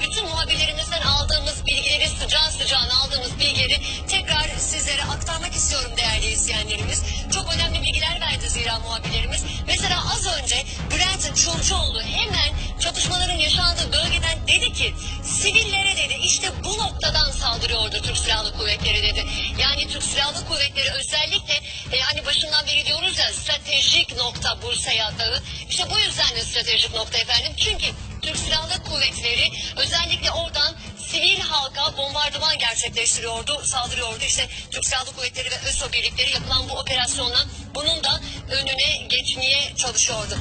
bütün muhabirlerimizden aldığımız bilgileri, sıcağı sıcağına aldığımız bilgileri tekrar sizlere aktarmak istiyorum değerli izleyenlerimiz. Çok önemli bilgiler verdi zira muhabirlerimiz. Mesela az önce Bülent Çulçuoğlu hemen çatışmaların yaşandığı bölgeden dedi ki sivillere dedi işte bu noktadan saldırıyordu Türk Silahlı Kuvvetleri dedi. Yani Türk Silahlı Kuvvetleri özellikle hani başından beri diyoruz ya stratejik nokta Bursa Dağı. İşte bu yüzden de stratejik nokta efendim. Çünkü Türk Silahlı Kuvvetleri özellikle oradan sivil halka bombardıman gerçekleştiriyordu, saldırıyordu. İşte Türk Silahlı Kuvvetleri ve ÖSO birlikleri yapılan bu operasyonla bunun da önüne geçmeye çalışıyordu.